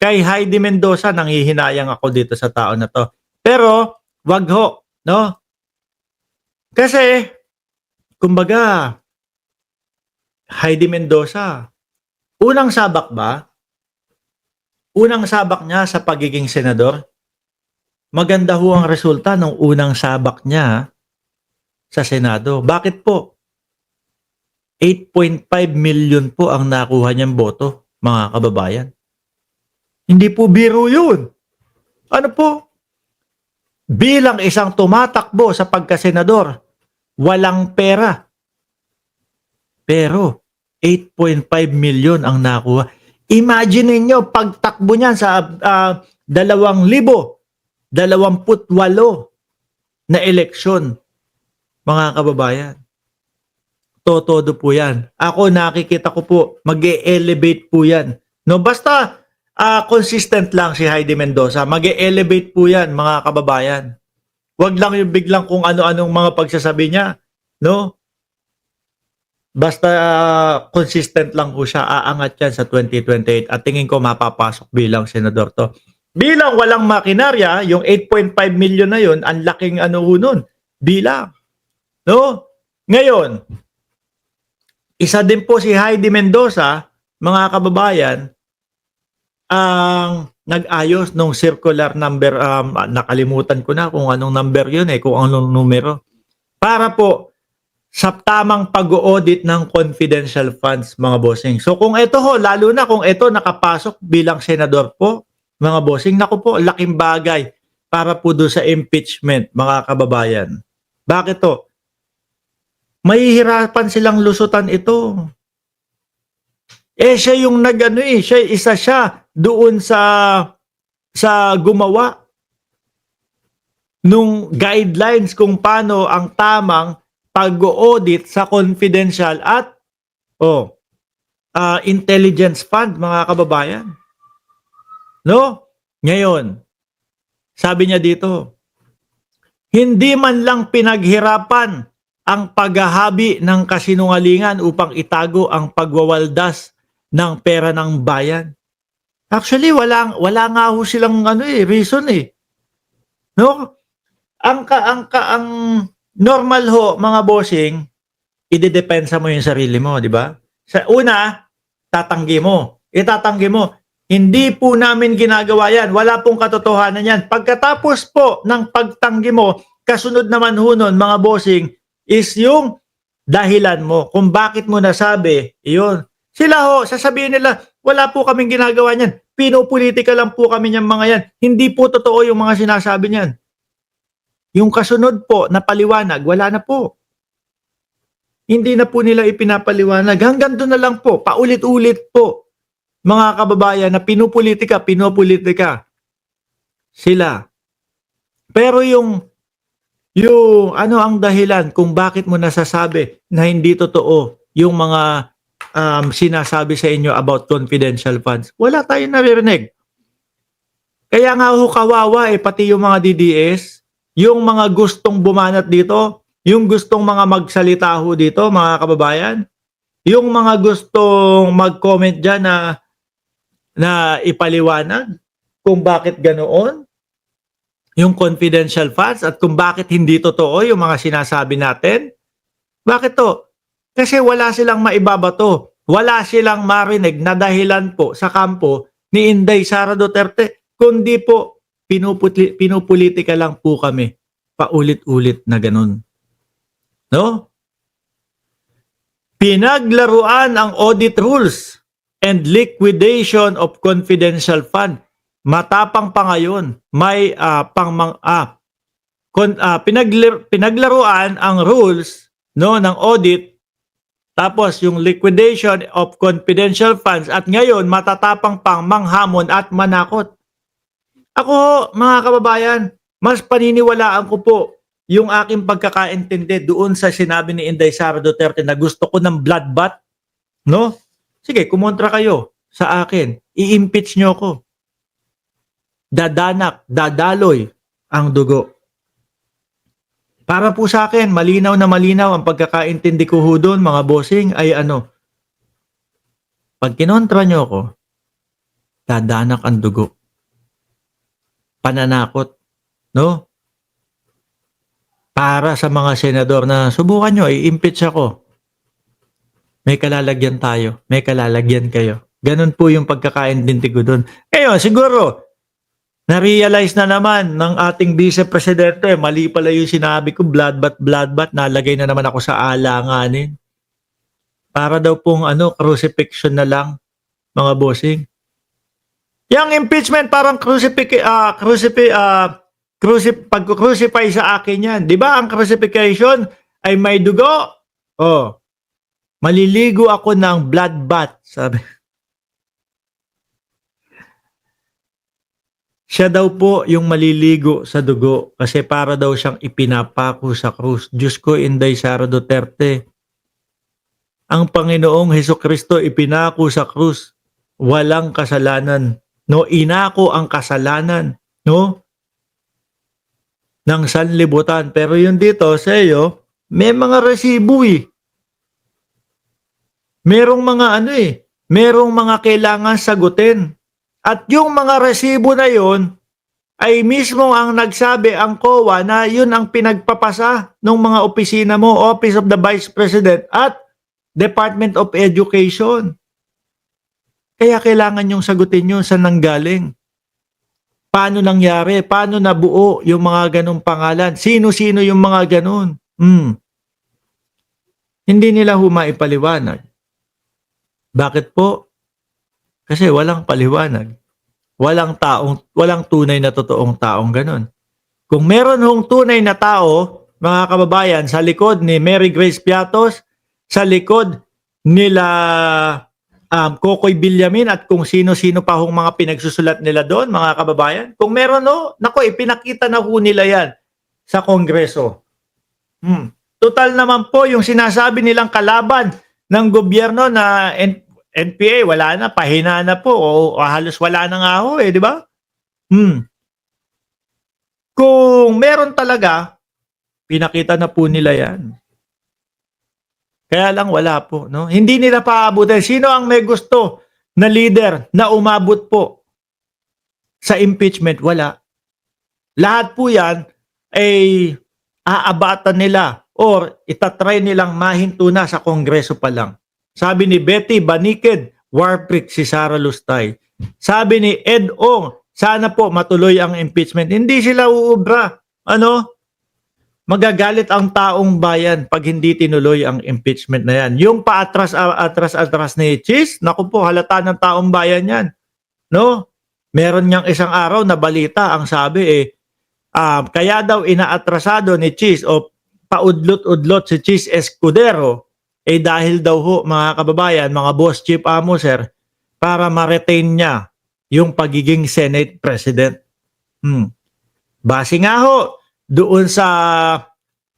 kay Heidi Mendoza nanghihinayang ako dito sa tao na 'to. Pero wag ho, 'no? Kasi kumbaga Heidi Mendoza, unang sabak ba? Unang sabak niya sa pagiging senador? Maganda ho ang resulta nung unang sabak niya sa Senado. Bakit po? 8.5 million po ang nakuha niyang boto, mga kababayan. Hindi po biro yun. Ano po? Bilang isang tumatakbo sa pagkasenador, walang pera. Pero 8.5 million ang nakuha. Imagine niyo pagtakbo niyan sa 2028 na eleksyon, mga kababayan. Todo po yan. Ako nakikita ko po, mag-e-elevate po yan. No, basta consistent lang si Heidi Mendoza, mag-e-elevate po yan, mga kababayan. Wag lang yung biglang kung ano-anong mga pagsasabi niya, no? Basta consistent lang po siya, aangat yan sa 2028 at tingin ko mapapasok bilang senador to. Bilang walang makinarya, yung 8.5 million na yun, ang laking ano nun, bilang. No? Ngayon, isa din po si Heidi Mendoza, mga kababayan, ang nag-ayos nung circular number, nakalimutan ko na kung anong number yun kung anong numero. Para po sa tamang pag-audit ng confidential funds, mga bossing. So kung ito ho, lalo na kung ito nakapasok bilang senador po, mga bossing, naku po, laking bagay para po doon sa impeachment, mga kababayan. Bakit to? Mahihirapan silang lusutan ito. Siya yung isa siya doon sa gumawa nung guidelines kung paano ang tamang pag-audit sa confidential at intelligence fund, mga kababayan. No? Ngayon, sabi niya dito, hindi man lang pinaghirapan ang paghahabi ng kasinungalingan upang itago ang pagwawaldas ng pera ng bayan. Actually, wala nga ho silang reason No? Ang normal ho, mga bossing, idedepensa mo yung sarili mo, di ba? Sa una, tatanggi mo. Itatanggi mo. Hindi po namin ginagawa yan. Wala pong katotohanan yan. Pagkatapos po ng pagtanggi mo, kasunod naman ho nun, mga bossing, is yung dahilan mo. Kung bakit mo nasabi, yun. Sila ho, sasabihin nila, wala po kaming ginagawa niyan. Pinopolitika lang po kami niyang mga yan. Hindi po totoo yung mga sinasabi niyan. Yung kasunod po na paliwanag, wala na po. Hindi na po nila ipinapaliwanag. Hanggang doon na lang po, paulit-ulit po, mga kababayan, na pinopolitika sila. Pero yung ano ang dahilan kung bakit mo nasasabi na hindi totoo yung mga sinasabi sa inyo about confidential funds? Wala tayong naririnig. Kaya nga ho kawawa pati yung mga DDS, yung mga gustong bumanat dito, yung gustong mga magsalita ho dito, mga kababayan, yung mga gustong mag-comment dyan na ipaliwanag kung bakit ganoon yung confidential funds at kung bakit hindi totoo yung mga sinasabi natin. Bakit to? Kasi wala silang maibabato. Wala silang marinig na dahilan po sa kampo ni Inday Sara Duterte, kundi po pinupolitika lang po kami. Paulit-ulit na ganun. No? Pinaglaruan ang audit rules and liquidation of confidential fund. Matapang pa ngayon. May pinaglaruan ang rules ng audit, tapos yung liquidation of confidential funds, at ngayon matatapang pang manghamon at manakot. Ako, mga kababayan, mas paniniwalaan ko po yung aking pagkakaintindi doon sa sinabi ni Inday Sara Duterte na gusto ko ng bloodbath, no? Sige, kumontra kayo sa akin. I-impeach nyo ko. Dadaloy ang dugo. Para po sa akin, malinaw na malinaw ang pagkakaintindi ko ho doon, mga bossing, ay pag kinontra nyo ko, dadanak ang dugo. Pananakot, no? Para sa mga senador na subukan nyo, i-impeach ako. May kalalagyan tayo, may kalalagyan kayo. Ganun po yung pagkakaintindi ko doon. Ngayon, siguro, na-realize na naman ng ating Vice Presidente, mali pala yung sinabi ko, bloodbath, nalagay na naman ako sa alanganin. Para daw pong crucifixion na lang, mga bossing. Yung impeachment parang pag-crucify sa akin yan. Di ba ang crucifixion ay may dugo? Oh, maliligo ako ng bloodbath, sabi. Siya daw po yung maliligo sa dugo kasi para daw siyang ipinapako sa krus. Diyos ko, Inday Sara Duterte. Ang Panginoong Hesukristo ipinako sa krus. Walang kasalanan. No, inako ang kasalanan, no? Ng sanlibutan. Pero yun dito sa iyo, may mga resibo eh. Merong mga merong mga kailangan sagutin. At yung mga resibo na yun, ay mismo ang nagsabi ang COA na yun ang pinagpapasa ng mga opisina mo, Office of the Vice President at Department of Education. Kaya kailangan yung sagutin nyo saan nanggaling. Paano nangyari? Paano nabuo yung mga ganong pangalan? Sino-sino yung mga ganon? Hindi nila maipaliwanag. Bakit po? Kasi walang paliwanag. Walang tunay na totoong taong ganon. Kung meron hong tunay na tao, mga kababayan, sa likod ni Mary Grace Piatos, sa likod nila Kokoy Villamin at kung sino-sino pa hong mga pinagsusulat nila doon, mga kababayan. Kung meron ipinakita na ho nila yan sa Kongreso. Total naman po yung sinasabi nilang kalaban ng gobyerno na NPA, wala na, pahina na po, o halos wala na nga ho di ba? Kung meron talaga, pinakita na po nila yan. Kaya lang wala po, no? Hindi nila paabutin. Sino ang may gusto na leader na umabot po sa impeachment? Wala. Lahat po yan ay aabatan nila or itatry nilang mahinto na sa Kongreso pa lang. Sabi ni Betty Baniked, Warprick si Sara Lustay. Sabi ni Ed Ong, sana po matuloy ang impeachment. Hindi sila uubra. Magagalit ang taong bayan pag hindi tinuloy ang impeachment na yan. Yung paatras ni Cheese, naku po, halata ng taong bayan yan. No? Meron niyang isang araw na balita, ang sabi kaya daw inaatrasado ni Cheese o paudlot-udlot si Cheese Escudero, dahil daw ho, mga kababayan, mga boss chief amo sir, para ma-retain niya yung pagiging Senate President. Base nga ho, doon sa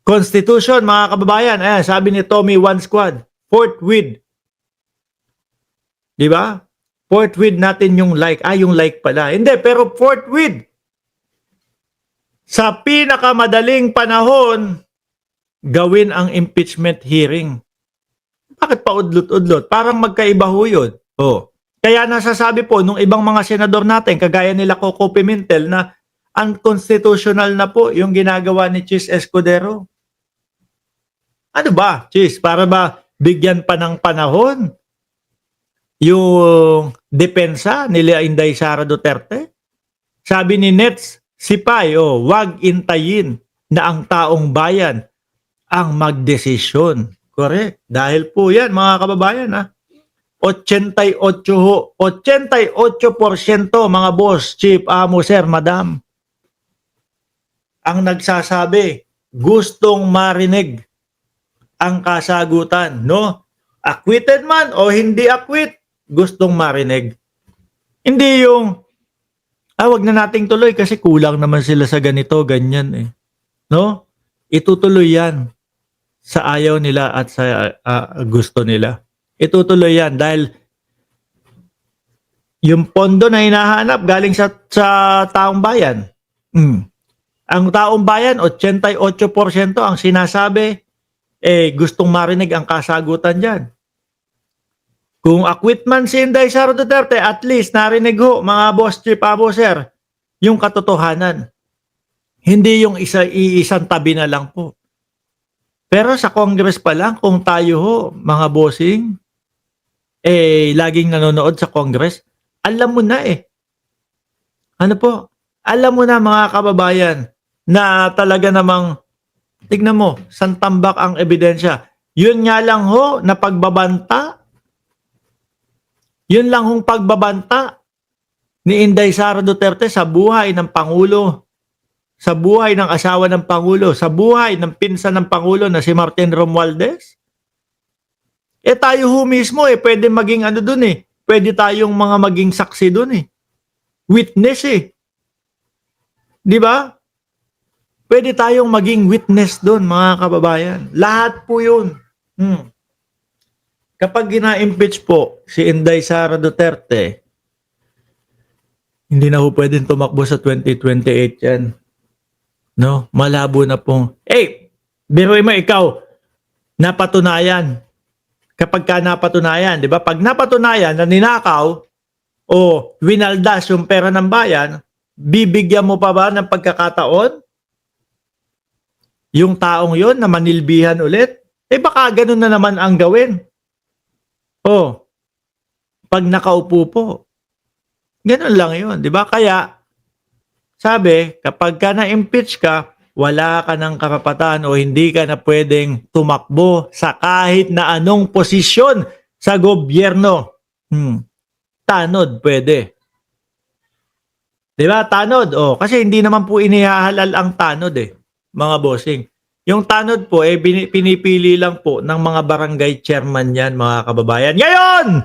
Constitution, mga kababayan, sabi ni Tommy One Squad, forthwith. Di ba? Forthwith natin yung like. Yung like pala. Hindi, pero forthwith. Sa pinakamadaling panahon, gawin ang impeachment hearing. Bakit pa udlot-udlot? Parang magkaiba ho yun. Kaya nasasabi po nung ibang mga senador natin, kagaya nila Coco Pimentel, na unconstitutional na po yung ginagawa ni Cheese Escudero. Ano ba, Cheese? Para ba bigyan pa ng panahon yung depensa nila Inday Sara Duterte? Sabi ni Nets Sipay, wag intayin na ang taong bayan ang magdesisyon. Correct. Dahil po yan, mga kababayan, 88% mga boss, chief, amo, sir, madam, ang nagsasabi, gustong marinig ang kasagutan, no? Acquitted man o hindi acquit, gustong marinig. Hindi yung, wag na nating tuloy kasi kulang naman sila sa ganito, ganyan no? Itutuloy yan sa ayaw nila at sa gusto nila. Itutuloy yan dahil yung pondo na hinahanap galing sa taong bayan. Ang taong bayan, 88% ang sinasabi, gustong marinig ang kasagutan dyan. Kung acquit man si Inday Sara Duterte, at least narinig ho, mga boss chief sir, yung katotohanan. Hindi yung iisang tabi na lang po. Pero sa Congress pa lang, kung tayo ho, mga bossing, laging nanonood sa Congress, alam mo na eh. Ano po? Alam mo na mga kababayan na talaga namang, tignan mo, santambak ang ebidensya. Yun nga lang ho, na pagbabanta. Yun lang hong pagbabanta ni Inday Sara Duterte sa buhay ng Pangulo, sa buhay ng asawa ng Pangulo, sa buhay ng pinsan ng Pangulo na si Martin Romualdez. Tayo ho mismo pwede maging ano dun eh. Pwede tayong mga maging saksi dun eh. Witness eh. Di ba? Pwede tayong maging witness dun, mga kababayan. Lahat po yun. Kapag gina-impeach po si Inday Sara Duterte, hindi na ho pwedeng tumakbo sa 2028 yan. No? Malabo na pong, biruin mo ikaw, napatunayan. Kapag ka napatunayan, di ba? Pag napatunayan na ninakaw o winaldas yung pera ng bayan, bibigyan mo pa ba ng pagkakataon yung taong yon na manilbihan ulit? Baka ganun na naman ang gawin. Pag nakaupo po. Ganun lang yun, di ba? Kaya, sabi, kapag ka na-impeach ka, wala ka ng karapatan o hindi ka na pwedeng tumakbo sa kahit na anong posisyon sa gobyerno. Tanod, pwede. Di ba? Tanod. Kasi hindi naman po inihahalal ang tanod mga bossing. Yung tanod po, pinipili lang po ng mga barangay chairman yan, mga kababayan. Ngayon!